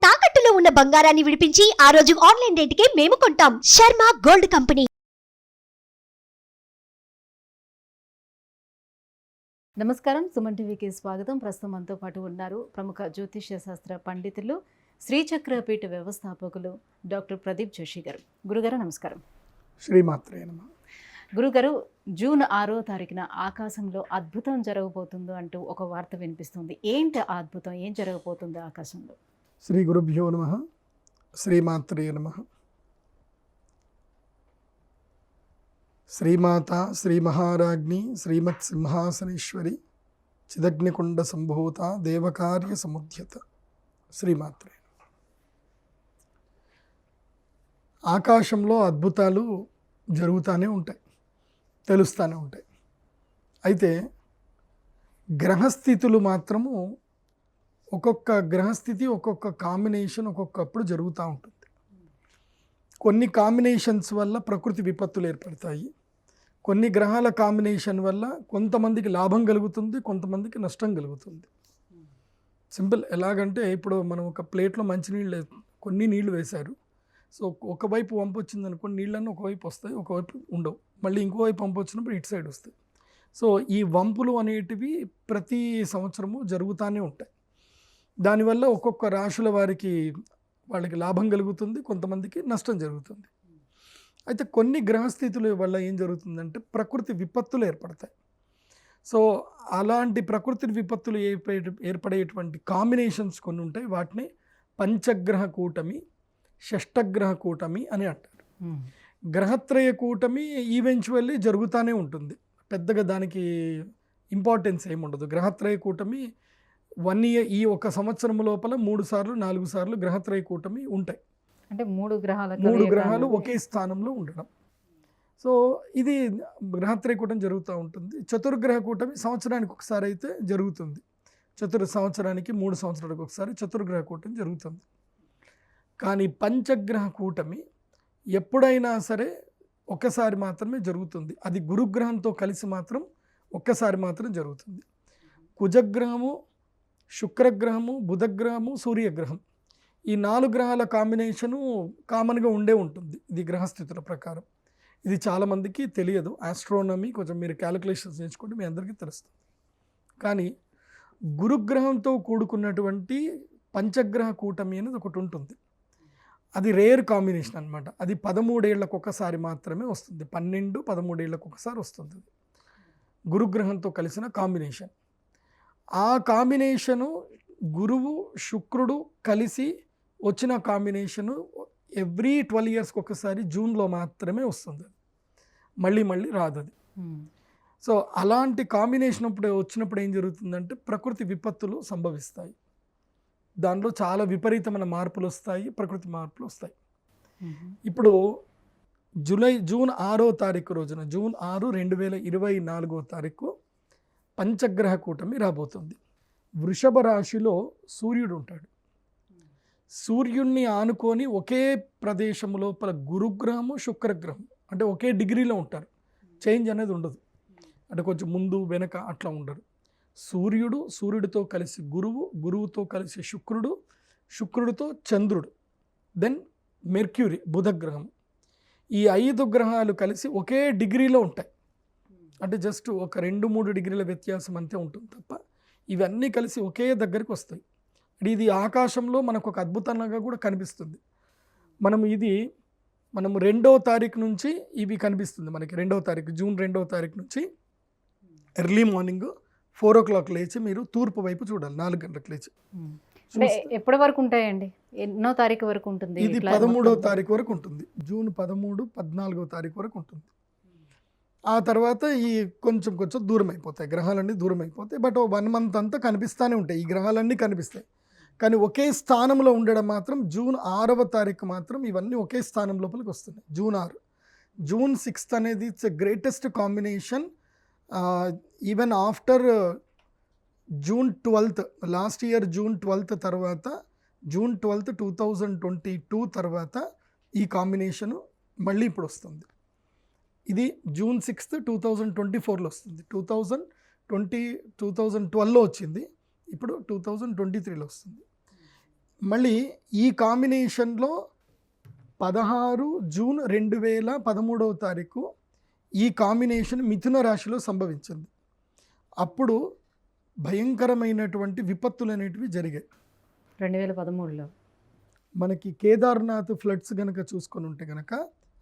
తాకట్టులో ఉన్న బంగారాన్ని విడిపించి ఆ రోజు ఆన్లైన్ రేటుకే మేము కొంటాం. Sharma gold company. నమస్కారం, సుమన్ టీవీకి స్వాగతం. ప్రస్తుతం మనతో పాటు ఉన్నారు ప్రముఖ జ్యోతిష్య శాస్త్ర పండితులు, శ్రీచక్రపీఠ వ్యవస్థాపకులు డాక్టర్ ప్రదీప్ జోషి గారు. గురుగారు నమస్కారం. శ్రీమాత్రే నమః. గురుగారు, జూన్ 6వ తారీఖున ఆకాశంలో అద్భుతం జరగబోతుందో అంటూ ఒక వార్త వినిపిస్తుంది. ఏంటి ఆ అద్భుతం? ఏం జరగబోతుంది ఆకాశంలో? శ్రీ గురుభ్యో నమః. శ్రీమాత్రే నమః. శ్రీమాత శ్రీ మహారాజ్ఞి శ్రీమత్ సింహాసనేశ్వరి చిదగ్నికుండ సంభూత దేవకార్య సముద్యత. శ్రీమాత్రే. ఆకాశంలో అద్భుతాలు జరుగుతూనే ఉంటాయి, తెలుస్తూనే ఉంటాయి. అయితే గ్రహస్థితులు మాత్రము ఒక్కొక్క గ్రహస్థితి ఒక్కొక్క కాంబినేషన్ ఒక్కొక్కప్పుడు జరుగుతూ ఉంటుంది. కొన్ని కాంబినేషన్స్ వల్ల ప్రకృతి విపత్తులు ఏర్పడతాయి. కొన్ని గ్రహాల కాంబినేషన్ వల్ల కొంతమందికి లాభం కలుగుతుంది, కొంతమందికి నష్టం కలుగుతుంది. సింపుల్. ఎలాగంటే ఇప్పుడు మనం ఒక ప్లేట్లో మంచినీళ్ళు కొన్ని నీళ్లు వేశారు. సో ఒకవైపు వంపు వచ్చింది అనుకోండి, నీళ్ళన్నీ ఒకవైపు వస్తాయి, ఒకవైపు ఉండవు. మళ్ళీ ఇంకోవైపు వంపు వచ్చినప్పుడు ఇటు సైడ్ వస్తాయి. సో ఈ వంపులు అనేటివి ప్రతి సంవత్సరము జరుగుతూనే ఉంటాయి. దానివల్ల ఒక్కొక్క రాశుల వారికి వాళ్ళకి లాభం కలుగుతుంది, కొంతమందికి నష్టం జరుగుతుంది. అయితే కొన్ని గ్రహస్థితుల వల్ల ఏం జరుగుతుందంటే ప్రకృతి విపత్తులు ఏర్పడతాయి. సో అలాంటి ప్రకృతి విపత్తులు ఏర్పడేటువంటి కాంబినేషన్స్ కొన్ని ఉంటాయి. వాటిని పంచగ్రహ కూటమి, షష్టగ్రహ కూటమి అని అంటారు. గ్రహత్రయ కూటమి ఈవెన్చువల్లీ జరుగుతూనే ఉంటుంది, పెద్దగా దానికి ఇంపార్టెన్స్ ఏముండదు. గ్రహత్రయ కూటమి 1 year, ఈ ఒక సంవత్సరం లోపల 3 సార్లు 4 సార్లు గ్రహత్రయ కూటమి ఉంటాయి. అంటే 3 గ్రహాలు ఒకే స్థానంలో ఉండడం. సో ఇది గ్రహత్రయ కూటమి జరుగుతూ ఉంటుంది. చతుర్గ్రహ కూటమి సంవత్సరానికి ఒకసారి అయితే జరుగుతుంది. సంవత్సరానికి 3 సంవత్సరాలకు ఒకసారి చతుర్గ్రహ కూటమి జరుగుతుంది. కానీ పంచగ్రహ కూటమి ఎప్పుడైనా సరే ఒక్కసారి మాత్రమే జరుగుతుంది. అది గురుగ్రహంతో కలిసి మాత్రం ఒక్కసారి మాత్రం జరుగుతుంది. కుజగ్రహము, శుక్రగ్రహము, బుధగ్రహము, సూర్యగ్రహం, ఈ 4 గ్రహాల కాంబినేషను కామన్గా ఉండే ఉంటుంది. ఇది గ్రహస్థితుల ప్రకారం. ఇది చాలామందికి తెలియదు. ఆస్ట్రోనమీ కొంచెం మీరు క్యాలిక్యులేషన్స్ నేర్చుకుంటే మీ అందరికీ తెలుస్తుంది. కానీ గురుగ్రహంతో కూడుకున్నటువంటి పంచగ్రహ కూటమి అనేది ఒకటి ఉంటుంది. అది రేర్ కాంబినేషన్ అనమాట. అది 13 ఏళ్లకు ఒకసారి మాత్రమే వస్తుంది. 12-13 ఏళ్లకు ఒకసారి వస్తుంది గురుగ్రహంతో కలిసిన కాంబినేషన్. ఆ కాంబినేషను గురువు శుక్రుడు కలిసి వచ్చిన కాంబినేషను ఎవ్రీ 12 yearsకి ఒకసారి జూన్లో మాత్రమే వస్తుంది. మళ్ళీ రాదు అది. సో అలాంటి కాంబినేషన్ వచ్చినప్పుడు ఏం జరుగుతుందంటే ప్రకృతి విపత్తులు సంభవిస్తాయి. దానిలో చాలా విపరీతమైన మార్పులు వస్తాయి, ప్రకృతి మార్పులు వస్తాయి. ఇప్పుడు జూన్ 6వ తారీఖు రోజున, జూన్ 6, 2024వ తారీఖు పంచగ్రహ కూటమి రాబోతుంది. వృషభ రాశిలో సూర్యుడు ఉంటాడు. సూర్యుడిని ఆనుకొని ఒకే ప్రదేశం లోపల గురుగ్రహము, శుక్రగ్రహం అంటే ఒకే డిగ్రీలో ఉంటారు. చేంజ్ అనేది ఉండదు. అంటే కొంచెం ముందు వెనక అట్లా ఉండరు. సూర్యుడితో కలిసి గురువుతో కలిసి శుక్రుడితో చంద్రుడు, దెన్ మెర్క్యూరీ, బుధగ్రహం. ఈ 5 గ్రహాలు కలిసి ఒకే డిగ్రీలో ఉంటాయి. అంటే జస్ట్ ఒక 2-3 డిగ్రీల వ్యత్యాసం అంతే ఉంటుంది తప్ప ఇవన్నీ కలిసి ఒకే దగ్గరికి వస్తాయి. ఇది ఆకాశంలో మనకు ఒక అద్భుతంగా కూడా కనిపిస్తుంది. మనం 2వ తారీఖు నుంచి ఇవి కనిపిస్తుంది మనకి. 2వ తారీఖు, జూన్ 2వ తారీఖు నుంచి ఎర్లీ మార్నింగ్ 4 o'clock లేచి మీరు తూర్పు వైపు చూడాలి. 4 గంటలకు లేచి. ఎప్పటి వరకు ఉంటాయండి? ఎన్నో తారీఖు వరకు ఉంటుంది? ఇది 13వ తారీఖు వరకు ఉంటుంది. జూన్ 13, 14వ తారీఖు వరకు ఉంటుంది. ఆ తర్వాత ఈ కొంచెం దూరం అయిపోతాయి, గ్రహాలన్నీ దూరం అయిపోతాయి. బట్ 1 month అంతా కనిపిస్తూనే ఉంటాయి, ఈ గ్రహాలన్నీ కనిపిస్తాయి. కానీ ఒకే స్థానంలో ఉండడం మాత్రం జూన్ 6వ తారీఖు మాత్రం ఇవన్నీ ఒకే స్థానం లోపలికి వస్తున్నాయి. జూన్ 6. జూన్ 6 అనేది it's a greatest combination. Even after June 12th, last year June 12th తర్వాత, జూన్ 12th 2022 తర్వాత ఈ కాంబినేషను మళ్ళీ ఇప్పుడు వస్తుంది. ఇది జూన్ 6th 2024లో వస్తుంది. 2012లో వచ్చింది, ఇప్పుడు 2023లో వస్తుంది. మళ్ళీ ఈ కాంబినేషన్లో 16 జూన్ 2013 ఈ కాంబినేషన్ మిథున రాశిలో సంభవించింది. అప్పుడు భయంకరమైనటువంటి విపత్తులు అనేటివి జరిగాయి. 2013లో మనకి కేదార్నాథ్ ఫ్లడ్స్ కనుక చూసుకొని ఉంటే కనుక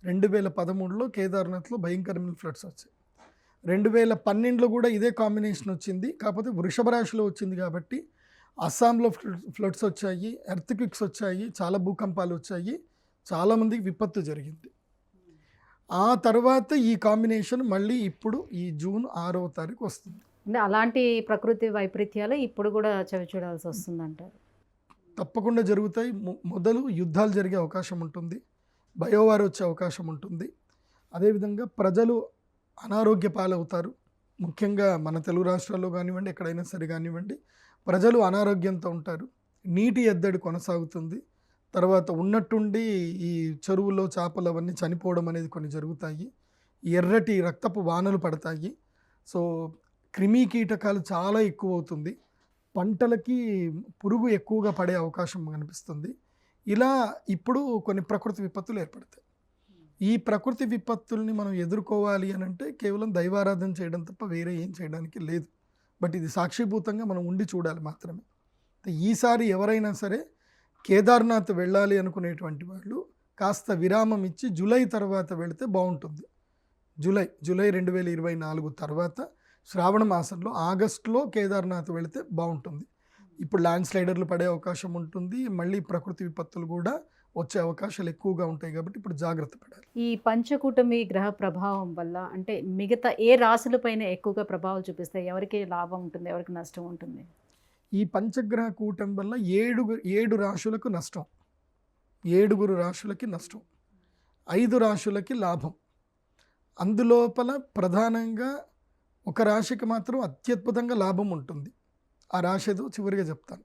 2013లో కేదార్నాథ్లో భయంకరమైన ఫ్లడ్స్ వచ్చాయి. 2012లో కూడా ఇదే కాంబినేషన్ వచ్చింది. కాకపోతే వృషభ రాశిలో వచ్చింది కాబట్టి అస్సాంలో ఫ్లడ్స్ వచ్చాయి, ఎర్త్క్విక్స్ వచ్చాయి, చాలా భూకంపాలు వచ్చాయి, చాలామందికి విపత్తు జరిగింది. ఆ తర్వాత ఈ కాంబినేషన్ మళ్ళీ ఇప్పుడు ఈ జూన్ 6 వస్తుంది. అంటే అలాంటి ప్రకృతి వైపరీత్యాలు ఇప్పుడు కూడా చవి చూడాల్సి వస్తుందంటారు. తప్పకుండా జరుగుతాయి. మొదలు యుద్ధాలు జరిగే అవకాశం ఉంటుంది, బయోవార్ వచ్చే అవకాశం ఉంటుంది. అదేవిధంగా ప్రజలు అనారోగ్య పాలవుతారు. ముఖ్యంగా మన తెలుగు రాష్ట్రాల్లో కానివ్వండి, ఎక్కడైనా సరే కానివ్వండి, ప్రజలు అనారోగ్యంతో ఉంటారు. నీటి ఎద్దడి కొనసాగుతుంది. తర్వాత ఉన్నట్టుండి ఈ చెరువుల్లో చేపలు అవన్నీ చనిపోవడం అనేది కొన్ని జరుగుతాయి. ఎర్రటి రక్తపు వానలు పడతాయి. సో క్రిమి కీటకాలు చాలా ఎక్కువ అవుతుంది. పంటలకి పురుగు ఎక్కువగా పడే అవకాశం కనిపిస్తుంది. ఇలా ఇప్పుడు కొన్ని ప్రకృతి విపత్తులు ఏర్పడతాయి. ఈ ప్రకృతి విపత్తుల్ని మనం ఎదుర్కోవాలి అని అంటే కేవలం దైవారాధన చేయడం తప్ప వేరే ఏం చేయడానికి లేదు. బట్ ఇది సాక్షిభూతంగా మనం ఉండి చూడాలి మాత్రమే. ఈసారి ఎవరైనా సరే కేదార్నాథ్ వెళ్ళాలి అనుకునేటువంటి వాళ్ళు కాస్త విరామం ఇచ్చి జూలై తర్వాత వెళితే బాగుంటుంది. జూలై 2024 తర్వాత శ్రావణ మాసంలో ఆగస్టులో కేదార్నాథ్ వెళితే బాగుంటుంది. ఇప్పుడు ల్యాండ్ స్లైడర్లు పడే అవకాశం ఉంటుంది. మళ్ళీ ప్రకృతి విపత్తులు కూడా వచ్చే అవకాశాలు ఎక్కువగా ఉంటాయి కాబట్టి ఇప్పుడు జాగ్రత్త పడాలి. ఈ పంచకూటమి గ్రహ ప్రభావం వల్ల అంటే మిగతా ఏ రాశులపైన ఎక్కువగా ప్రభావం చూపిస్తాయి? ఎవరికి లాభం ఉంటుంది, ఎవరికి నష్టం ఉంటుంది? ఈ పంచగ్రహ కూటమి వల్ల 7 రాశులకు నష్టం, 7 రాశులకి నష్టం, 5 రాశులకి లాభం. అందులోపల ప్రధానంగా ఒక రాశికి మాత్రం అత్యద్భుతంగా లాభం ఉంటుంది. ఆ రాశి ఏదో చివరిగా చెప్తాను.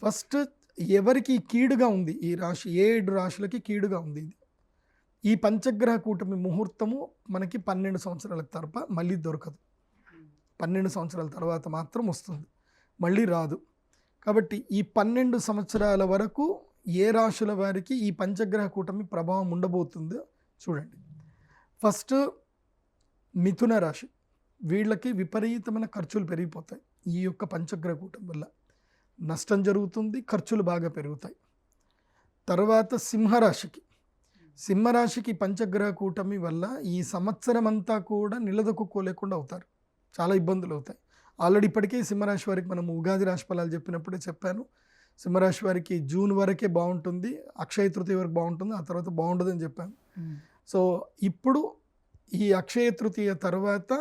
ఫస్ట్ ఎవరికి కీడుగా ఉంది ఈ రాశి, 7 రాశులకి కీడుగా ఉంది. ఇది ఈ పంచగ్రహ కూటమి ముహూర్తము మనకి 12 సంవత్సరాల తర్వాత మళ్ళీ దొరకదు. 12 సంవత్సరాల తర్వాత మాత్రం వస్తుంది, మళ్ళీ రాదు. కాబట్టి ఈ 12 సంవత్సరాల వరకు ఏ రాశుల వారికి ఈ పంచగ్రహ కూటమి ప్రభావం ఉండబోతుందో చూడండి. ఫస్ట్ మిథున రాశి, వీళ్ళకి విపరీతమైన ఖర్చులు పెరిగిపోతాయి. ఈ యొక్క పంచగ్రహ కూటమి వల్ల నష్టం జరుగుతుంది, ఖర్చులు బాగా పెరుగుతాయి. తర్వాత సింహరాశికి పంచగ్రహ కూటమి వల్ల ఈ సంవత్సరం అంతా కూడా నిలదొక్కుకోలేకుండా అవుతారు, చాలా ఇబ్బందులు అవుతాయి. ఆల్రెడీ ఇప్పటికే సింహరాశి వారికి మనం ఉగాది రాశి ఫలాలు చెప్పినప్పుడే చెప్పాను. సింహరాశి వారికి జూన్ వరకే బాగుంటుంది, అక్షయ తృతీయ వరకు బాగుంటుంది, ఆ తర్వాత బాగుండదని చెప్పాను. సో ఇప్పుడు ఈ అక్షయ తృతీయ తర్వాత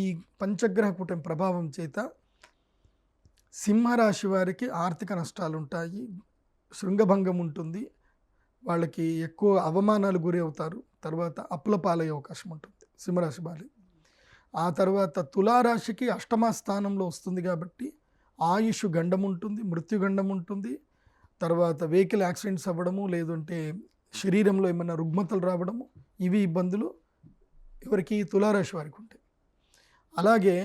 ఈ పంచగ్రహ కూటమి ప్రభావం చేత సింహరాశి వారికి ఆర్థిక నష్టాలు ఉంటాయి, శృంగభంగం ఉంటుంది, వాళ్ళకి ఎక్కువ అవమానాలు గురి అవుతారు. తర్వాత అప్పుల పాలయ్యే అవకాశం ఉంటుంది సింహరాశి వారి. ఆ తర్వాత తులారాశికి 8వ స్థానంలో వస్తుంది కాబట్టి ఆయుష్ గండం ఉంటుంది, మృత్యుగండం ఉంటుంది. తర్వాత వెహికల్ యాక్సిడెంట్స్ అవ్వడము, లేదంటే శరీరంలో ఏమైనా రుగ్మతలు రావడము, ఇవి ఇబ్బందులు ఎవరికి? తులారాశి వారికి ఉంటాయి. అలాగే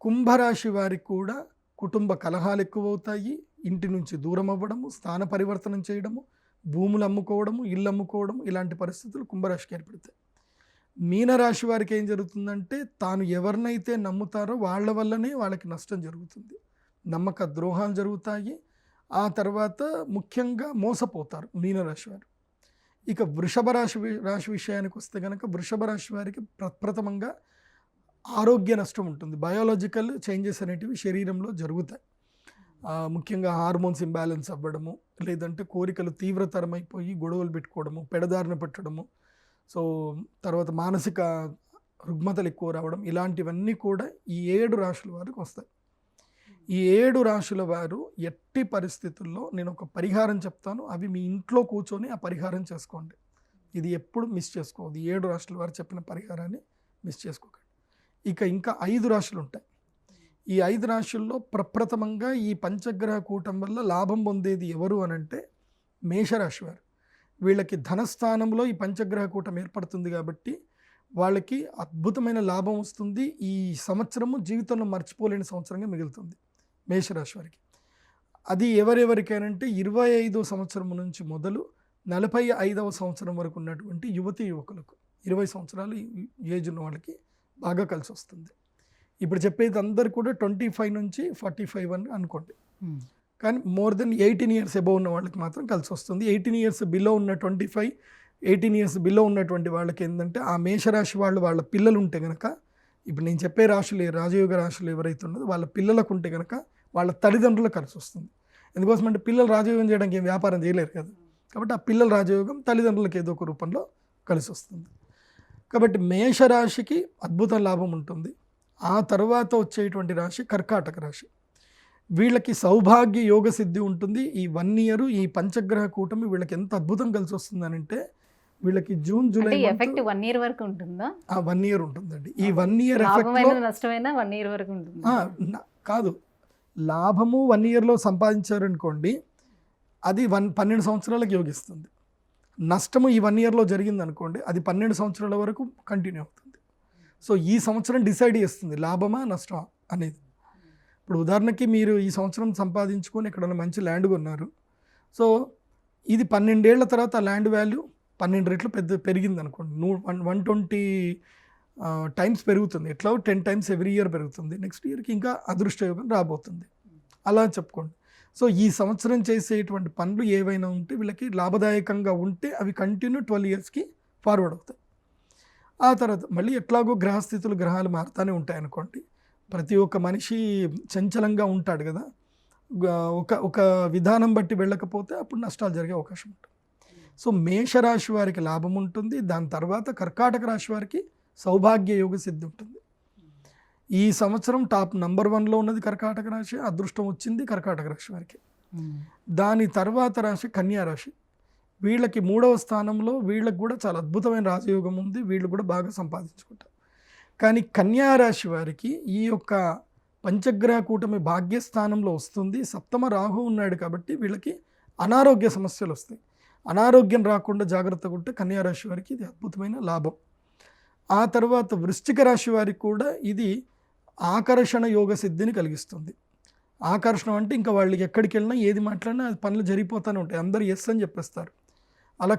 కుంభరాశి వారికి కూడా కుటుంబ కలహాలు ఎక్కువ అవుతాయి, ఇంటి నుంచి దూరం అవ్వడము, స్థాన పరివర్తనం చేయడము, భూములు అమ్ముకోవడము, ఇల్లు అమ్ముకోవడం, ఇలాంటి పరిస్థితులు కుంభరాశికి ఏర్పడతాయి. మీనరాశి వారికి ఏం జరుగుతుందంటే తాను ఎవరినైతే నమ్ముతారో వాళ్ళ వల్లనే వాళ్ళకి నష్టం జరుగుతుంది, నమ్మక ద్రోహాలు జరుగుతాయి. ఆ తర్వాత ముఖ్యంగా మోసపోతారు మీనరాశి వారు. ఇక వృషభ రాశి విషయానికి వస్తే కనుక వృషభ రాశి వారికి ప్రప్రథమంగా ఆరోగ్య నష్టం ఉంటుంది. బయాలజికల్ చేంజెస్ అనేటివి శరీరంలో జరుగుతాయి. ముఖ్యంగా హార్మోన్స్ ఇంబ్యాలెన్స్ అవ్వడము, లేదంటే కోరికలు తీవ్రతరమైపోయి గొడవలు పెట్టుకోవడము, పెడదారిన పెట్టడము, సో తర్వాత మానసిక రుగ్మతలు ఎక్కువ రావడం, ఇలాంటివన్నీ కూడా ఈ 7 రాశుల వారికి వస్తాయి. ఈ 7 రాశుల వారు ఎట్టి పరిస్థితుల్లో నేను ఒక పరిహారం చెప్తాను, అవి మీ ఇంట్లో కూర్చొని ఆ పరిహారం చేసుకోండి. ఇది ఎప్పుడు మిస్ చేసుకోవద్దు. 7 రాశుల వారు చెప్పిన పరిహారాన్ని మిస్ చేసుకోకండి. ఇంకా 5 రాశులు ఉంటాయి. ఈ 5 రాశుల్లో ప్రప్రథమంగా ఈ పంచగ్రహ కూటం వల్ల లాభం పొందేది ఎవరు అనంటే మేషరాశి వారు. వీళ్ళకి ధనస్థానంలో ఈ పంచగ్రహ కూటం ఏర్పడుతుంది కాబట్టి వాళ్ళకి అద్భుతమైన లాభం వస్తుంది. ఈ సంవత్సరము జీవితంలో మర్చిపోలేని సంవత్సరంగా మిగులుతుంది మేషరాశి వారికి. అది ఎవరెవరికైనంటే 25వ సంవత్సరం నుంచి మొదలు 45వ సంవత్సరం వరకు ఉన్నటువంటి యువతీ యువకులకు, 20 సంవత్సరాలు ఏజ్ ఉన్న వాళ్ళకి బాగా కలిసి వస్తుంది. ఇప్పుడు చెప్పేది అందరు కూడా 25 నుంచి 45 అని అనుకోండి. కానీ మోర్ దెన్ 18 ఇయర్స్ అబోవ్ ఉన్న వాళ్ళకి మాత్రం కలిసి వస్తుంది. 18 ఇయర్స్ బిలో ఉన్న 25, 18 ఇయర్స్ బిలో ఉన్నటువంటి వాళ్ళకి ఏంటంటే ఆ మేషరాశి వాళ్ళ పిల్లలు ఉంటే కనుక, ఇప్పుడు నేను చెప్పే రాశులు రాజయోగ రాశులు ఎవరైతే ఉన్నదో వాళ్ళ పిల్లలకు ఉంటే కనుక వాళ్ళ తల్లిదండ్రులకు కలిసి వస్తుంది. ఎందుకోసం అంటే పిల్లలు రాజయోగం చేయడానికి ఏం వ్యాపారం చేయలేరు కదా, కాబట్టి ఆ పిల్లల రాజయోగం తల్లిదండ్రులకు ఏదో ఒక రూపంలో కలిసి వస్తుంది. కాబట్టి మేషరాశికి అద్భుత లాభం ఉంటుంది. ఆ తర్వాత వచ్చేటువంటి రాశి కర్కాటక రాశి. వీళ్ళకి సౌభాగ్య యోగ సిద్ధి ఉంటుంది. ఈ 1 ఇయర్ ఈ పంచగ్రహ కూటమి వీళ్ళకి ఎంత అద్భుతం కలిసి వస్తుందనంటే వీళ్ళకి జూన్ జూలై ఎఫెక్ట్ 1 ఇయర్ వరకు ఉంటుందా? 1 ఇయర్ ఉంటుందండి. ఈ 1 ఇయర్ నష్టమైనా 1 ఇయర్ వరకు ఉంటుంది కాదు. లాభము 1 ఇయర్లో సంపాదించారనుకోండి, అది 12 సంవత్సరాలకు యోగిస్తుంది. నష్టము ఈ 1 ఇయర్లో జరిగింది అనుకోండి, అది 12 సంవత్సరాల వరకు కంటిన్యూ అవుతుంది. సో ఈ సంవత్సరం డిసైడ్ చేస్తుంది లాభమా నష్టమా అనేది. ఇప్పుడు ఉదాహరణకి మీరు ఈ సంవత్సరం సంపాదించుకొని ఎక్కడైనా మంచి ల్యాండ్ కొన్నారు. సో ఇది 12 ఏళ్ల తర్వాత ఆ ల్యాండ్ వాల్యూ 12 రెట్లు పెరిగింది అనుకోండి, 120 టైమ్స్ పెరుగుతుంది. ఎట్లా 10 టైమ్స్ ఎవ్రీ ఇయర్ పెరుగుతుంది. నెక్స్ట్ ఇయర్కి ఇంకా అదృష్టయోగం రాబోతుంది, అలా చెప్పుకోండి. సో ఈ సంవత్సరం చేసేటువంటి పనులు ఏవైనా ఉంటే వీళ్ళకి లాభదాయకంగా ఉంటే అవి కంటిన్యూ 12 ఇయర్స్కి ఫార్వర్డ్ అవుతాయి. ఆ తర్వాత మళ్ళీ ఎట్లాగో గ్రహస్థితులు గ్రహాలు మారుతూనే ఉంటాయి అనుకోండి. ప్రతి ఒక్క మనిషి చంచలంగా ఉంటాడు కదా, ఒక విధానం బట్టి వెళ్ళకపోతే అప్పుడు నష్టాలు జరిగే అవకాశం ఉంటుంది. సో మేషరాశి వారికి లాభం ఉంటుంది. దాని తర్వాత కర్కాటక రాశి వారికి సౌభాగ్య యోగ సిద్ధి ఉంటుంది. ఈ సంవత్సరం టాప్ నంబర్ 1లో ఉన్నది కర్కాటక రాశి. అదృష్టం వచ్చింది కర్కాటక రాశి వారికి. దాని తర్వాత రాశి కన్యా రాశి. వీళ్ళకి 3వ స్థానంలో వీళ్ళకి కూడా చాలా అద్భుతమైన రాజయోగం ఉంది. వీళ్ళు కూడా బాగా సంపాదించుకుంటారు. కానీ కన్యా రాశి వారికి ఈ యొక్క పంచగ్రహ కూటమి భాగ్యస్థానంలో వస్తుంది. సప్తమ రాహు ఉన్నాడు కాబట్టి వీళ్ళకి అనారోగ్య సమస్యలు వస్తాయి. అనారోగ్యం రాకుండా జాగ్రత్తగా ఉంటే కన్యా రాశి వారికి ఇది అద్భుతమైన లాభం. ఆ తర్వాత వృశ్చిక రాశి వారికి కూడా ఇది ఆకర్షణ యోగ సిద్ధిని కలిగిస్తుంది. ఆకర్షణ అంటే ఇంకా వాళ్ళకి ఎక్కడికి వెళ్ళినా ఏది మాట్లాడినా అది పనులు జరిగిపోతూనే ఉంటాయి, అందరూ ఎస్ అని చెప్పేస్తారు. అలా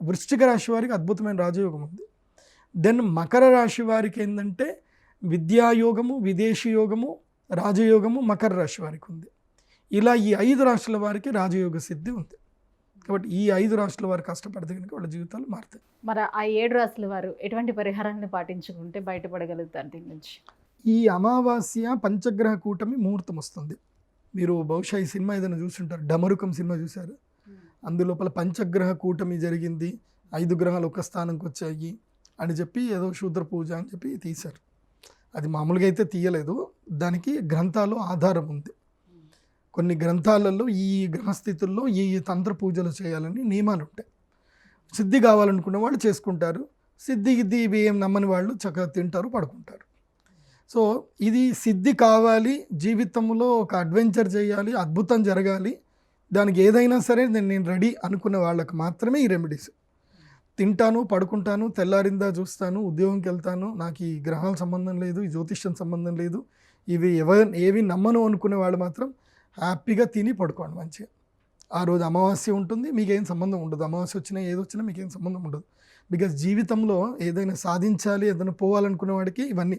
వృశ్చిక రాశి వారికి అద్భుతమైన రాజయోగం ఉంది. దెన్ మకర రాశి వారికి ఏంటంటే విద్యాయోగము, విదేశీ యోగము, రాజయోగము మకర రాశి వారికి ఉంది. ఇలా ఈ 5 రాశుల వారికి రాజయోగ సిద్ధి ఉంది. కాబట్టి ఈ 5 రాశుల వారు కష్టపడితే కనుక వాళ్ళ జీవితాలు మారుతాయి. మరి ఆ 7 రాశుల వారు ఎటువంటి పరిహారాన్ని పాటించుకుంటే బయటపడగలుగుతారు దీని నుంచి? ఈ అమావాస్య పంచగ్రహ కూటమి ముహూర్తం వస్తుంది. మీరు బహుశా ఈ సినిమా ఏదైనా చూస్తుంటారు, డమరుకం సినిమా చూశారు. అందులోపల పంచగ్రహ కూటమి జరిగింది, 5 గ్రహాలు ఒక స్థానంకి వచ్చాయి అని చెప్పి ఏదో శూద్ర పూజ అని చెప్పి తీశారు. అది మామూలుగా అయితే తీయలేదు, దానికి గ్రంథాలు ఆధారం ఉంది. కొన్ని గ్రంథాలలో ఈ గ్రహస్థితుల్లో ఈ తంత్ర పూజలు చేయాలని నియమాలు ఉంటాయి. సిద్ధి కావాలనుకున్న వాళ్ళు చేసుకుంటారు, సిద్ధి గిద్ది ఇవి ఏం నమ్మని వాళ్ళు చక్కగా తింటారు, పడుకుంటారు. సో ఇది సిద్ధి కావాలి, జీవితంలో ఒక అడ్వెంచర్ చేయాలి, అద్భుతం జరగాలి, దానికి ఏదైనా సరే నేను రెడీ అనుకున్న వాళ్ళకి మాత్రమే ఈ రెమెడీస్. తింటాను, పడుకుంటాను, తెల్లారిందా చూస్తాను, ఉద్యోగంకి వెళ్తాను, నాకు ఈ గ్రహాల సంబంధం లేదు, ఈ జ్యోతిష్యం సంబంధం లేదు, ఏవి నమ్మను అనుకునే వాళ్ళు మాత్రం హ్యాపీగా తిని పడుకోండి మంచిగా. ఆ రోజు అమావాస్య ఉంటుంది, మీకేం సంబంధం ఉండదు. అమావాస్య వచ్చినా ఏది వచ్చినా మీకేం సంబంధం ఉండదు. బికాజ్ జీవితంలో ఏదైనా సాధించాలి, ఏదైనా పోవాలనుకునే వాడికి ఇవన్నీ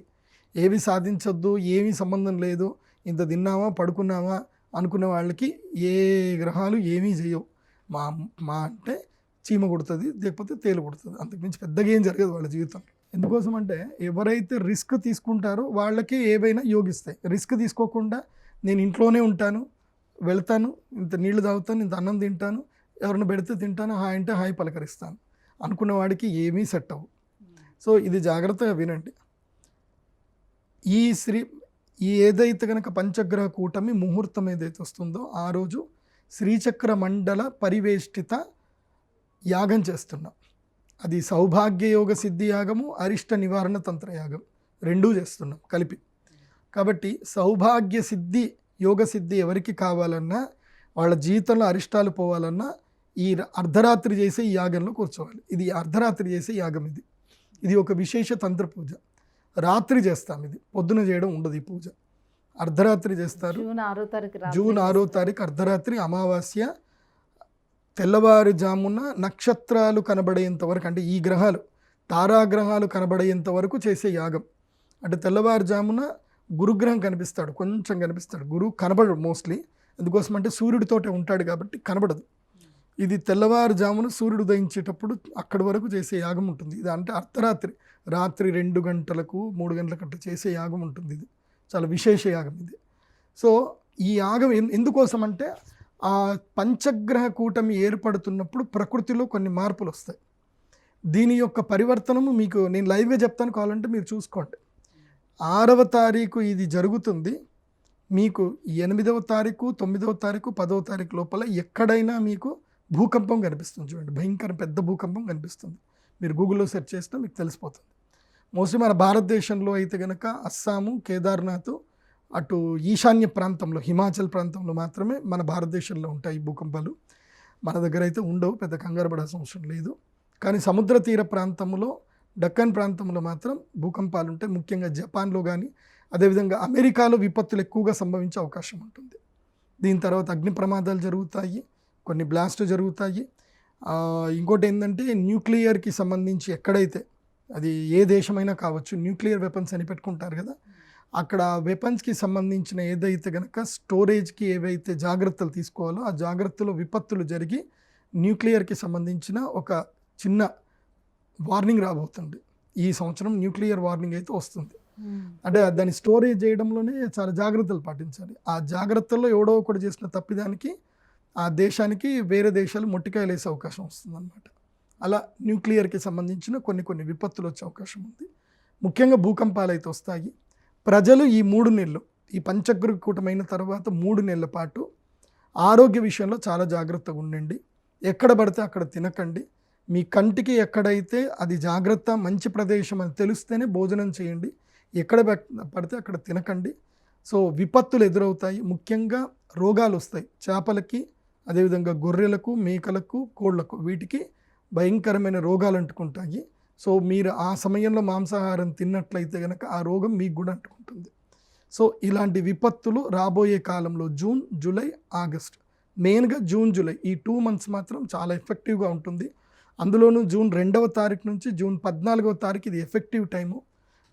ఏవి సాధించొద్దు, ఏమీ సంబంధం లేదు, ఇంత తిన్నామా పడుకున్నామా అనుకునే వాళ్ళకి ఏ గ్రహాలు ఏమీ చేయవు. మా అంటే చీమ కొడుతుంది, లేకపోతే తేలు కొడుతుంది, అంతకుమించి పెద్దగా ఏం జరగదు వాళ్ళ జీవితం. ఎందుకోసం అంటే ఎవరైతే రిస్క్ తీసుకుంటారో వాళ్ళకి ఏవైనా యోగిస్తాయి. రిస్క్ తీసుకోకుండా నేను ఇంట్లోనే ఉంటాను, వెళ్తాను, ఇంత నీళ్లు తాగుతాను, ఇంత అన్నం తింటాను, ఎవరిని పెడితే తింటాను, హాయ్ అంటే హాయ్ పలకరిస్తాను అనుకున్న వాడికి ఏమీ సెట్ అవ్వు. సో ఇది జాగ్రత్తగా వినండి. ఈ ఏదైతే కనుక పంచగ్రహ కూటమి ముహూర్తం ఏదైతే వస్తుందో ఆ రోజు శ్రీచక్ర మండల పరివేష్టిత యాగం చేస్తున్నాం. అది సౌభాగ్య యోగ సిద్ధి యాగము, అరిష్ట నివారణ తంత్ర యాగం రెండూ చేస్తున్నాం కలిపి. కాబట్టి సౌభాగ్య సిద్ధి యోగ సిద్ధి ఎవరికి కావాలన్నా, వాళ్ళ జీవితంలో అరిష్టాలు పోవాలన్నా ఈ అర్ధరాత్రి చేసే ఈ యాగంలో కూర్చోవాలి. ఇది అర్ధరాత్రి చేసే యాగం. ఇది ఒక విశేష తంత్ర పూజ. రాత్రి చేస్తాం, ఇది పొద్దున చేయడం ఉండదు ఈ పూజ. అర్ధరాత్రి చేస్తారు. జూన్ 6వ తారీఖు జూన్ 6వ తారీఖు అర్ధరాత్రి అమావాస్య తెల్లవారుజామున నక్షత్రాలు కనబడేంత వరకు, అంటే ఈ గ్రహాలు తారాగ్రహాలు కనబడేంత వరకు చేసే యాగం. అంటే తెల్లవారుజామున గురుగ్రహం కనిపిస్తాడు, కొంచెం కనిపిస్తాడు. గురువు కనబడడు మోస్ట్లీ, ఎందుకోసం అంటే సూర్యుడితోటే ఉంటాడు కాబట్టి కనబడదు. ఇది తెల్లవారుజామున సూర్యుడు ఉదయించేటప్పుడు అక్కడి వరకు చేసే యాగం ఉంటుంది. ఇది అంటే అర్ధరాత్రి, రాత్రి 2 గంటలకు 3 గంటలకు అట్లా చేసే యాగం ఉంటుంది. ఇది చాలా విశేష యాగం ఇది. సో ఈ యాగం ఎందుకోసం అంటే ఆ పంచగ్రహ కూటమి ఏర్పడుతున్నప్పుడు ప్రకృతిలో కొన్ని మార్పులు వస్తాయి. దీని యొక్క పరివర్తనము మీకు నేను లైవ్గా చెప్తాను, కావాలంటే మీరు చూసుకోండి. 6వ తారీఖు ఇది జరుగుతుంది. మీకు 8వ తారీఖు, 9వ తారీఖు, 10వ తారీఖు లోపల ఎక్కడైనా మీకు భూకంపం కనిపిస్తుంది. చూడండి, భయంకర పెద్ద భూకంపం కనిపిస్తుంది. మీరు గూగుల్లో సెర్చ్ చేసినా మీకు తెలిసిపోతుంది. మోస్ట్లీ మన భారతదేశంలో అయితే కనుక అస్సాము, కేదార్నాథ్, అటు ఈశాన్య ప్రాంతంలో హిమాచల్ ప్రాంతంలో మాత్రమే మన భారతదేశంలో ఉంటాయి భూకంపాలు. మన దగ్గర అయితే ఉండవు, పెద్ద కంగారు పడాల్సిన అవసరం లేదు. కానీ సముద్ర తీర ప్రాంతంలో, డక్కన్ ప్రాంతంలో మాత్రం భూకంపాలు ఉంటాయి. ముఖ్యంగా జపాన్లో కానీ, అదేవిధంగా అమెరికాలో విపత్తులు ఎక్కువగా సంభవించే అవకాశం ఉంటుంది. దీని తర్వాత అగ్ని ప్రమాదాలు జరుగుతాయి, కొన్ని బ్లాస్ట్ జరుగుతాయి. ఇంకోటి ఏంటంటే న్యూక్లియర్కి సంబంధించి ఎక్కడైతే, అది ఏ దేశమైనా కావచ్చు, న్యూక్లియర్ వెపన్స్ అని పెట్టుకుంటారు కదా, అక్కడ వెపన్స్కి సంబంధించిన ఏదైతే కనుక స్టోరేజ్కి ఏవైతే జాగ్రత్తలు తీసుకోవాలో ఆ జాగ్రత్తలో విపత్తులు జరిగి న్యూక్లియర్కి సంబంధించిన ఒక చిన్న వార్నింగ్ రాబోతుంది. ఈ సంవత్సరం న్యూక్లియర్ వార్నింగ్ అయితే వస్తుంది. అంటే దాన్ని స్టోరేజ్ చేయడంలోనే చాలా జాగ్రత్తలు పాటించాలి. ఆ జాగ్రత్తల్లో ఎవడో ఒకటి చేసిన తప్పిదానికి ఆ దేశానికి వేరే దేశాలు మొట్టికాయలు వేసే అవకాశం వస్తుంది అన్నమాట. అలా న్యూక్లియర్కి సంబంధించిన కొన్ని విపత్తులు వచ్చే అవకాశం ఉంది. ముఖ్యంగా భూకంపాలు అయితే వస్తాయి. ప్రజలు ఈ 3 నెలలు, ఈ పంచగ్రహ కూటమైన తర్వాత 3 నెలల పాటు ఆరోగ్య విషయంలో చాలా జాగ్రత్తగా ఉండండి. ఎక్కడ పడితే అక్కడ తినకండి. మీ కంటికి ఎక్కడైతే అది జాగ్రత్త, మంచి ప్రదేశం అని తెలిస్తేనే భోజనం చేయండి. ఎక్కడ పడితే అక్కడ తినకండి. సో విపత్తులు ఎదురవుతాయి, ముఖ్యంగా రోగాలు వస్తాయి. చేపలకి, అదేవిధంగా గొర్రెలకు, మేకలకు, కోళ్లకు, వీటికి భయంకరమైన రోగాలు అంటుకుంటాయి. సో మీరు ఆ సమయంలో మాంసాహారం తిన్నట్లయితే కనుక ఆ రోగం మీకు కూడా అంటుకుంటుంది. సో ఇలాంటి విపత్తులు రాబోయే కాలంలో జూన్, జూలై, ఆగస్ట్, మెయిన్గా జూన్, జూలై ఈ 2 months మాత్రం చాలా ఎఫెక్టివ్గా ఉంటుంది. అందులోనూ జూన్ 2వ తారీఖు నుంచి జూన్ 14వ తారీఖు ఇది ఎఫెక్టివ్ టైము.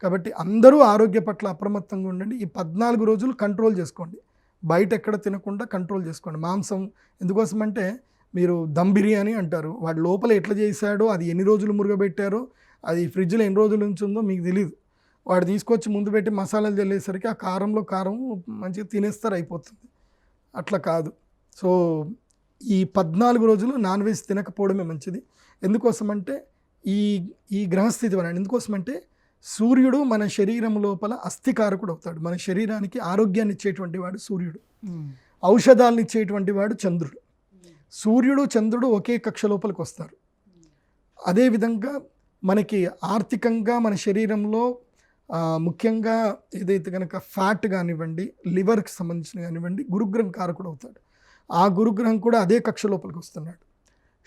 కాబట్టి అందరూ ఆరోగ్య పట్ల అప్రమత్తంగా ఉండండి. ఈ 14 రోజులు కంట్రోల్ చేసుకోండి. బయట ఎక్కడ తినకుండా కంట్రోల్ చేసుకోండి. మాంసం ఎందుకోసం అంటే మీరు దమ్ బిర్యానీ అంటారు, వాడి లోపల ఎట్లా చేశాడో, అది ఎన్ని రోజులు మురగబెట్టారో, అది ఫ్రిడ్జ్లో ఎన్ని రోజులు ఉంచుందో మీకు తెలియదు. వాడు తీసుకొచ్చి ముందు పెట్టి మసాలాలు చల్లేసరికి ఆ కారంలో కారం మంచిగా తినేస్తారు, అయిపోతుంది. అట్లా కాదు. సో ఈ 14 రోజులు నాన్ వెజ్ తినకపోవడమే మంచిది. ఎందుకోసమంటే ఈ గ్రహస్థితి వలన, ఎందుకోసమంటే సూర్యుడు మన శరీరం లోపల అస్థికారకుడు అవుతాడు. మన శరీరానికి ఆరోగ్యాన్ని ఇచ్చేటువంటి వాడు సూర్యుడు, ఔషధాలను ఇచ్చేటువంటి వాడు చంద్రుడు. సూర్యుడు, చంద్రుడు ఒకే కక్ష లోపలికి వస్తారు. అదేవిధంగా మనకి ఆర్థికంగా మన శరీరంలో ముఖ్యంగా ఏదైతే కనుక ఫ్యాట్ కానివ్వండి, లివర్కి సంబంధించిన కానివ్వండి, గురుగ్రహం కారకుడు అవుతాడు. ఆ గురుగ్రహం కూడా అదే కక్ష లోపలికి వస్తున్నాడు.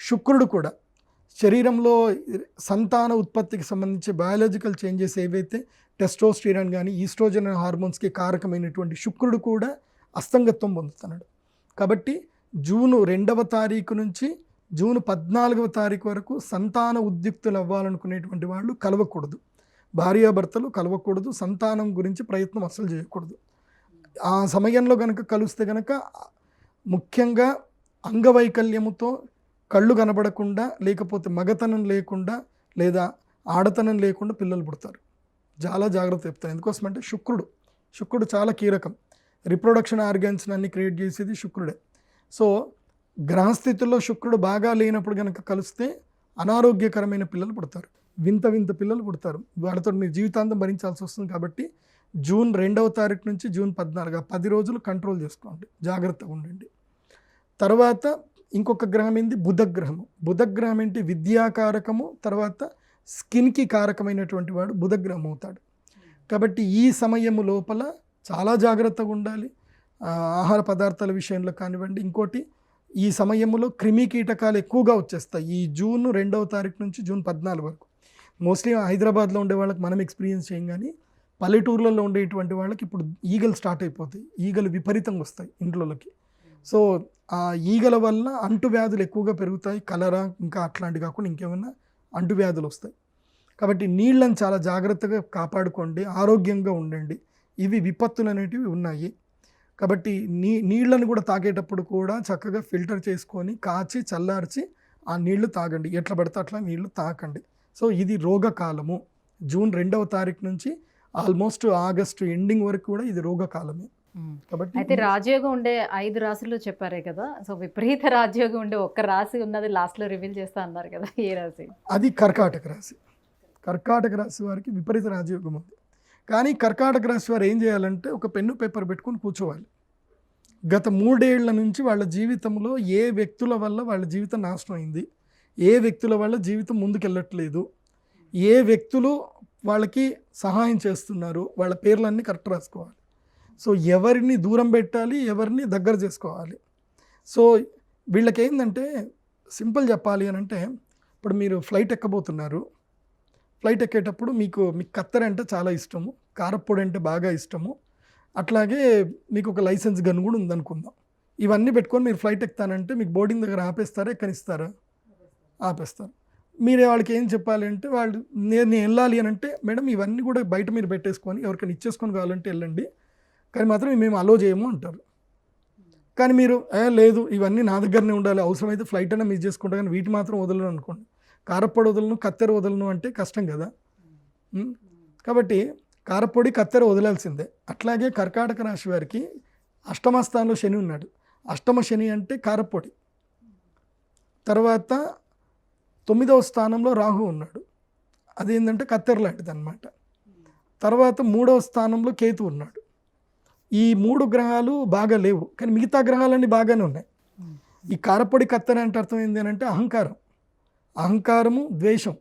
శుక్రుడు కూడా శరీరంలో సంతాన ఉత్పత్తికి సంబంధించి బయాలజికల్ చేంజెస్ ఏవైతే టెస్టోస్టిరాన్ కానీ ఈస్ట్రోజన్ హార్మోన్స్కి కారకమైనటువంటి శుక్రుడు కూడా అస్తంగత్వం పొందుతున్నాడు. కాబట్టి జూన్ 2వ తారీఖు నుంచి జూన్ 14వ తారీఖు వరకు సంతాన ఉద్యుక్తులు అవ్వాలనుకునేటువంటి వాళ్ళు కలవకూడదు. భార్యాభర్తలు కలవకూడదు. సంతానం గురించి ప్రయత్నం అస్సలు చేయకూడదు. ఆ సమయంలో కనుక కలిస్తే కనుక ముఖ్యంగా అంగవైకల్యముతో కళ్ళు కనబడకుండా, లేకపోతే మగతనం లేకుండా, లేదా ఆడతనం లేకుండా పిల్లలు పుడతారు. చాలా జాగ్రత్త చెప్తాను. ఎందుకోసమంటే శుక్రుడు చాలా కీలకం. రిప్రొడక్షన్ ఆర్గాన్స్ అన్ని క్రియేట్ చేసేది శుక్రుడే. సో గ్రహస్థితుల్లో శుక్రుడు బాగా లేనప్పుడు కనుక కలిస్తే అనారోగ్యకరమైన పిల్లలు పుడతారు, వింత పిల్లలు పుడతారు. వాటితో మీరు జీవితాంతం భరించాల్సి వస్తుంది. కాబట్టి జూన్ 2వ తారీఖు నుంచి జూన్ 14 10 రోజులు కంట్రోల్ చేసుకోండి, జాగ్రత్తగా ఉండండి. తర్వాత ఇంకొక గ్రహం ఏంది, బుధగ్రహము. బుధగ్రహం ఏంటి, విద్యాకారకము, తర్వాత స్కిన్కి కారకమైనటువంటి వాడు బుధగ్రహం అవుతాడు. కాబట్టి ఈ సమయము లోపల చాలా జాగ్రత్తగా ఉండాలి. ఆహార పదార్థాల విషయంలో కానివ్వండి. ఇంకోటి, ఈ సమయంలో క్రిమి కీటకాలు ఎక్కువగా వచ్చేస్తాయి. ఈ జూన్ 2వ తారీఖు నుంచి జూన్ 14 వరకు మోస్ట్లీ హైదరాబాద్లో ఉండే వాళ్ళకి మనం ఎక్స్పీరియన్స్ చేయం, కానీ పల్లెటూర్లలో ఉండేటువంటి వాళ్ళకి ఇప్పుడు ఈగలు స్టార్ట్ అయిపోతాయి, ఈగలు విపరీతంగా వస్తాయి ఇంట్లోకి. సో ఆ ఈగల వల్ల అంటువ్యాధులు ఎక్కువగా పెరుగుతాయి, కలరా ఇంకా అట్లాంటివి కాకుండా ఇంకేమైనా అంటువ్యాధులు వస్తాయి. కాబట్టి నీళ్ళని చాలా జాగ్రత్తగా కాపాడుకోండి, ఆరోగ్యంగా ఉండండి. ఇవి విపత్తులు అనేటివి ఉన్నాయి. కాబట్టి నీళ్ళని కూడా తాగేటప్పుడు కూడా చక్కగా ఫిల్టర్ చేసుకొని కాచి చల్లార్చి ఆ నీళ్లు తాగండి. ఎట్లా పడితే అట్లా నీళ్లు తాకండి. సో ఇది రోగకాలము. జూన్ 2వ తారీఖు నుంచి ఆల్మోస్ట్ ఆగస్టు ఎండింగ్ వరకు కూడా ఇది రోగకాలమే. కాబట్టి అయితే రాజయోగం ఉండే 5 రాశులు చెప్పారే కదా, సో విపరీత రాజయోగం ఉండే ఒక్క రాశి ఉన్నది లాస్ట్లో రివీల్ చేస్తా అన్నారు కదా, ఏ రాశి? అది కర్కాటక రాశి. కర్కాటక రాశి వారికి విపరీత రాజయోగం ఉంది. కానీ కర్కాటక రాశి వారు ఏం చేయాలంటే ఒక పెన్ను పేపర్ పెట్టుకొని కూర్చోవాలి. గత 3 ఏళ్ల నుంచి వాళ్ళ జీవితంలో ఏ వ్యక్తుల వల్ల వాళ్ళ జీవితం నాశనం అయింది, ఏ వ్యక్తుల వల్ల జీవితం ముందుకెళ్ళట్లేదు, ఏ వ్యక్తులు వాళ్ళకి సహాయం చేస్తున్నారు, వాళ్ళ పేర్లన్నీ కరెక్ట్ రాసుకోవాలి. సో ఎవరిని దూరం పెట్టాలి, ఎవరిని దగ్గర చేసుకోవాలి. సో వీళ్ళకి ఏంటంటే సింపుల్ చెప్పాలి అని అంటే, ఇప్పుడు మీరు ఫ్లైట్ ఎక్కబోతున్నారు. ఫ్లైట్ ఎక్కేటప్పుడు మీకు కత్తెర అంటే చాలా ఇష్టము, కారప్పొడి అంటే బాగా ఇష్టము, అట్లాగే మీకు ఒక లైసెన్స్ గన్ కూడా ఉందనుకుందాం. ఇవన్నీ పెట్టుకొని మీరు ఫ్లైట్ ఎక్కుతానంటే మీకు బోర్డింగ్ దగ్గర ఆపేస్తారా, ఎక్కనిస్తారా? ఆపేస్తారు. మీరే వాళ్ళకి ఏం చెప్పాలి అంటే, వాళ్ళు నేను వెళ్ళాలి అని అంటే, మేడం ఇవన్నీ కూడా బయట మీరు పెట్టేసుకొని ఎవరికైనా ఇచ్చేసుకొని కావాలంటే వెళ్ళండి, కానీ మాత్రం మేము అలో చేయము అంటారు. కానీ మీరు లేదు ఇవన్నీ నా దగ్గరనే ఉండాలి, అవసరమైతే ఫ్లైట్ అయినా మిస్ చేసుకుంటా, కానీ వీటి మాత్రం వదలను అనుకోండి. కారప్పొడి వదలను, కత్తెర వదలను అంటే కష్టం కదా. కాబట్టి కారప్పొడి, కత్తెర వదలాల్సిందే. అట్లాగే కర్కాటక రాశి వారికి అష్టమ స్థానంలో శని ఉన్నాడు. అష్టమ శని అంటే కారప్పొడి. తర్వాత 9వ స్థానంలో రాహు ఉన్నాడు, అదేంటంటే కత్తెర లాంటిది అనమాట. తర్వాత 3వ స్థానంలో కేతు ఉన్నాడు. ఈ 3 గ్రహాలు బాగా లేవు, కానీ మిగతా గ్రహాలన్నీ బాగానే ఉన్నాయి. ఈ కారప్పొడి, కత్తెర అంటే అర్థం ఏంటి అని అంటే అహంకారము, ద్వేషం.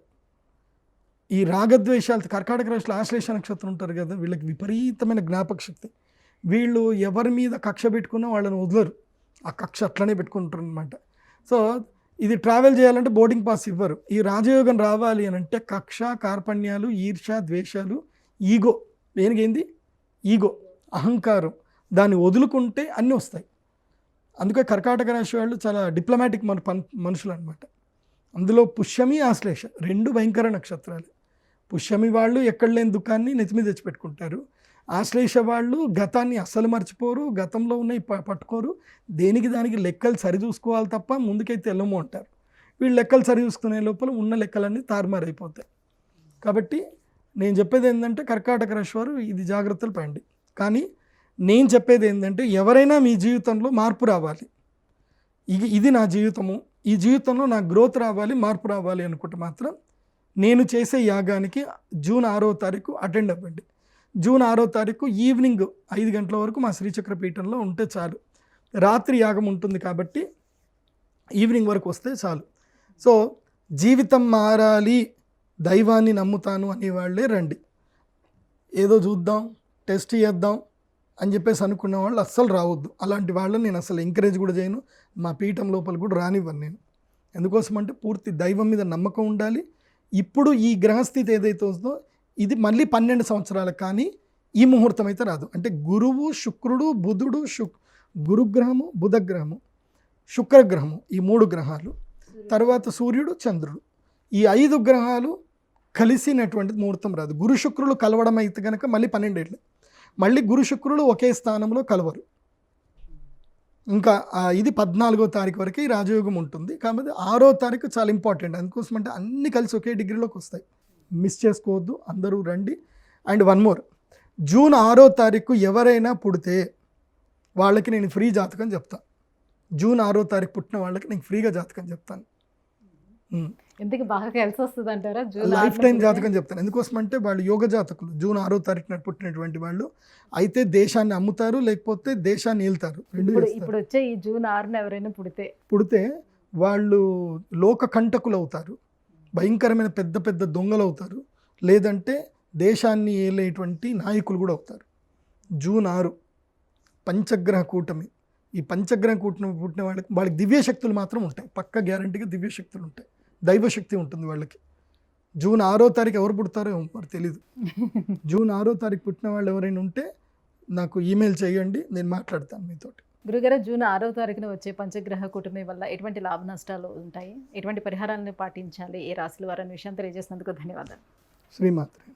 ఈ రాగద్వేషాలు కర్కాటక రాశిలో ఆశ్లేష నక్షత్రం ఉంటారు కదా, వీళ్ళకి విపరీతమైన జ్ఞాపక శక్తి. వీళ్ళు ఎవరి మీద కక్ష పెట్టుకున్నా వాళ్ళని వదలరు, ఆ కక్ష అట్లనే పెట్టుకుంటారు అనమాట. సో ఇది ట్రావెల్ చేయాలంటే బోర్డింగ్ పాస్ ఇవ్వరు. ఈ రాజయోగం రావాలి అని అంటే కక్ష, కార్పణ్యాలు, ఈర్ష, ద్వేషాలు, ఈగో, దేనికేంది ఈగో, అహంకారం, దాన్ని వదులుకుంటే అన్నీ వస్తాయి. అందుకే కర్కాటక రాశి వాళ్ళు చాలా డిప్లొమాటిక్ మనుషులు అనమాట. అందులో పుష్యమి, ఆశ్లేష 2 భయంకర నక్షత్రాలు. పుష్యమి వాళ్ళు ఎక్కడ లేని దుఃఖాన్ని నెత్తిమీద తెచ్చిపెట్టుకుంటారు. ఆశ్లేష వాళ్ళు గతాన్ని అస్సలు మర్చిపోరు, గతంలో ఉన్నవి పట్టుకోరు, దేనికి దానికి లెక్కలు సరిచూసుకోవాలి తప్ప ముందుకైతే వెళ్ళము అంటారు. వీళ్ళు లెక్కలు సరిచూసుకునే లోపల ఉన్న లెక్కలన్నీ తారుమారైపోతాయి. కాబట్టి నేను చెప్పేది ఏంటంటే కర్కాటక రాశి వారు ఇది జాగ్రత్తలు పడండి. కానీ నేను చెప్పేది ఏంటంటే ఎవరైనా మీ జీవితంలో మార్పు రావాలి, ఇది నా జీవితము, ఈ జీవితంలో నాకు గ్రోత్ రావాలి, మార్పు రావాలి అనుకుంటే మాత్రం నేను చేసే యాగానికి జూన్ 6వ తారీఖు అటెండ్ అవ్వండి. జూన్ 6వ తారీఖు ఈవినింగ్ 5 గంటల వరకు మా శ్రీచక్ర పీఠంలో ఉంటే చాలు. రాత్రి యాగం ఉంటుంది కాబట్టి ఈవినింగ్ వరకు వస్తే చాలు. సో జీవితం మారాలి, దైవాన్ని నమ్ముతాను అనేవాళ్ళే రండి. ఏదో చూద్దాం, టెస్ట్ చేద్దాం అని చెప్పేసి అనుకున్న వాళ్ళు అస్సలు రావద్దు. అలాంటి వాళ్ళని నేను అసలు ఎంకరేజ్ కూడా చేయను, మా పీఠం లోపల కూడా రానివ్వను నేను. ఎందుకోసం అంటే పూర్తి దైవం మీద నమ్మకం ఉండాలి. ఇప్పుడు ఈ గ్రహస్థితి ఏదైతే వస్తుందో ఇది మళ్ళీ 12 సంవత్సరాలకు కానీ ఈ ముహూర్తం అయితే రాదు. అంటే గురువు, శుక్రుడు, బుధుడు, గురుగ్రహము, బుధగ్రహము, శుక్రగ్రహము, ఈ 3 గ్రహాలు, తర్వాత సూర్యుడు, చంద్రుడు, ఈ 5 గ్రహాలు కలిసినటువంటి ముహూర్తం రాదు. గురు శుక్రులు కలవడం అయితే కనుక మళ్ళీ 12 ఏళ్ళు, మళ్ళీ గురు శుక్రులు ఒకే స్థానంలో కలవరు. ఇంకా ఇది 14వ తారీఖు వరకు ఈ రాజయోగం ఉంటుంది. కాబట్టి 6వ తారీఖు చాలా ఇంపార్టెంట్. అందుకోసం అంటే అన్నీ కలిసి ఒకే డిగ్రీలోకి వస్తాయి, మిస్ చేసుకోవద్దు, అందరూ రండి. అండ్ 1 మోర్, జూన్ 6వ తారీఖు ఎవరైనా పుడితే వాళ్ళకి నేను ఫ్రీ జాతకం చెప్తాను. జూన్ 6వ తారీఖు పుట్టిన వాళ్ళకి నేను ఫ్రీగా జాతకం చెప్తాను. ఎందుకు బాగా కలిసి వస్తుంది అంటారా? లైఫ్ టైం జాతకం చెప్తాను. ఎందుకోసం అంటే వాళ్ళు యోగ జాతకులు, జూన్ 6వ తారీఖున పుట్టినటువంటి వాళ్ళు అయితే దేశాన్ని అమ్ముతారు, లేకపోతే దేశాన్ని వెళ్తారు. ఇప్పుడు వచ్చే ఈ జూన్ 6న ఎవరైనా పుడితే వాళ్ళు లోక కంటకులు అవుతారు, భయంకరమైన పెద్ద పెద్ద దొంగలు అవుతారు, లేదంటే దేశాన్ని ఏలేటువంటి నాయకులు కూడా అవుతారు. జూన్ 6 పంచగ్రహ కూటమి. ఈ పంచగ్రహ కూటమి పుట్టిన వాళ్ళకి దివ్యశక్తులు మాత్రం ఉంటాయి, పక్క గ్యారంటీగా దివ్యశక్తులు ఉంటాయి, దైవశక్తి ఉంటుంది వాళ్ళకి. జూన్ 6వ తారీఖు ఎవరు పుడతారో మరి తెలీదు. జూన్ 6వ తారీఖు పుట్టిన వాళ్ళు ఎవరైనా ఉంటే నాకు ఈమెయిల్ చేయండి, నేను మాట్లాడతాను మీతోటి. గురుగారు, జూన్ 6వ తారీఖున వచ్చే పంచగ్రహ కూటమి వల్ల ఎటువంటి లాభ నష్టాలు ఉంటాయి, ఎటువంటి పరిహారాలను పాటించాలి ఏ రాశుల వారు అనే విషయం తెలియజేసినందుకు ధన్యవాదాలు. శ్రీమాత్రే.